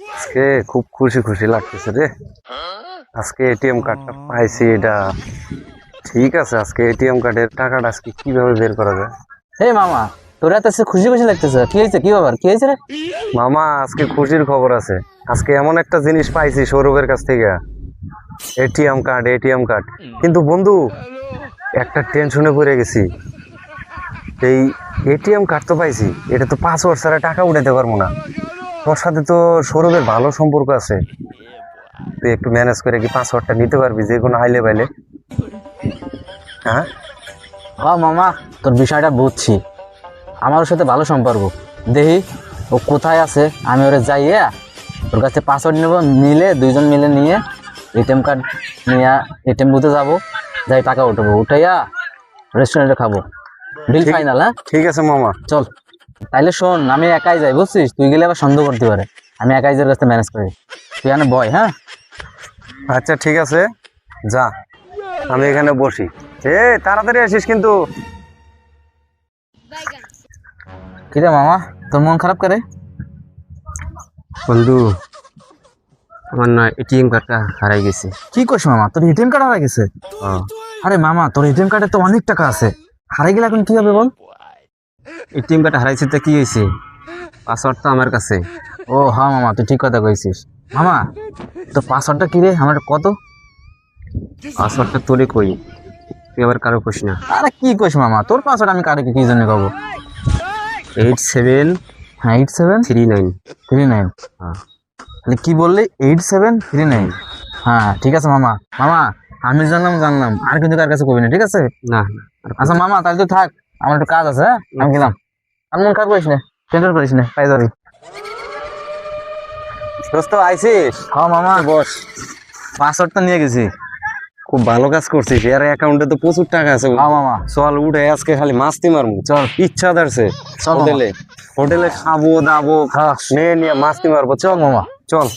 আজকে খুব খুশি খুশি লাগতেছে রে। আজকে এটিএম কার্ডটা পাইছি, এটা ঠিক আছে। আজকে এটিএম কার্ডের টাকাটা আজকে কিভাবে বের করা যায়? হে মামা, তোর এত খুশি খুশি লাগতেছে, কি হয়েছে? কি ব্যাপার, কি হয়েছে রে? মামা, আজকে খুশির খবর আছে। আজকে এমন একটা জিনিস পাইছি সৌরভের কাছ থেকে, এটিএম কার্ড। কিন্তু বন্ধু, একটা টেনশনে পড়ে গেছি। এই এটিএম কার্ড তো পাইছি, এটা তো পাসওয়ার্ড ছাড়া টাকা উঠাতে পারবো না। তোর সাথে তো সৌরভের ভালো সম্পর্ক আছে, তুই একটু ম্যানেজ করে কি পাসওয়ার্ডটা নিতে পারবি যে কোনো হাইলে বাইলে? হ্যাঁ হ্যাঁ মামা, তোর বিষয়টা বুঝছি। আমার ওর সাথে ভালো সম্পর্ক। দেখি ও কোথায় আছে, আমি ওরে যাইয়া ওর কাছে পাসওয়ার্ড নেবো, নিলে দুইজন মিলে নিয়ে এটিএম কার্ড নিয়ে এটিএম বুথে যাবো, যাই টাকা উঠাবো, উঠাইয়া রেস্টুরেন্টে খাবো। বিল ঠিক- ফাইনাল? হ্যাঁ ঠিক আছে মামা। চল। তাইলে শোন, আমি একাই যাই, বুঝছিস? তুই গেলে আবার সন্দেহ করতে পারে। আমি একাই যার কাছে ম্যানেজ করি, তুই এখানে বয়। হ্যাঁ আচ্ছা ঠিক আছে, যা, আমি এখানে বসি। তাড়াতাড়ি আসিস কিন্তু। কিরে মামা, তোর মন খারাপ করে? বন্ধু, আমার না এটিএম কার্ডটা হারাই গেছে। কি করছ মামা, তোর এটিএম কার্ড হারাই গেছে? আরে মামা, তোর এটিএম কার্ডে তো অনেক টাকা আছে, হারাই গেলে এখন কি হবে বল? এটিএম কার্ড হারাইছে তো কি হয়েছে, পাসওয়ার্ড তো আমার কাছে। ও হ্যাঁ মামা, তুই ঠিক কথা কইছিস। মামা, তোর পাসওয়ার্ডটা কি রে, আমার কত? পাসওয়ার্ডটা তোরে কই, তুই আবার কারো কইস না। আরে কি কইস মামা, তোর পাসওয়ার্ড আমি কারে কি জন্য কব? 8739। হ্যাঁ 8739। তাহলে কি বললি, 8739? হ্যাঁ ঠিক আছে মামা। মামা, আমি জানলাম, আর কিন্তু কার কাছে কবি না, ঠিক আছে? না, আচ্ছা মামা, তাহলে তুই থাক, আমার একটু কাজ আছে। হ্যাঁ আমি গেলাম। আর মন খারাপ করিস না, টেনশন করিস না, পাই যাবি। দোস্ত আইছিস? হ্যাঁ মামা, বস। পাসওয়ার্ডটা নিয়ে গেছি। খুব ভালো কাজ করছিস, এর অ্যাকাউন্টে তো প্রচুর টাকা আছে। হ্যাঁ মামা, চল উঠে আজকে খালি মাস্তি মারমু। চল। ইচ্ছা ধরছে চল মামা। হোটেলে হোটেলে খাবো দাবো, হ্যাঁ নিয়ে মাস্তি মারবো। চল মামা। চল।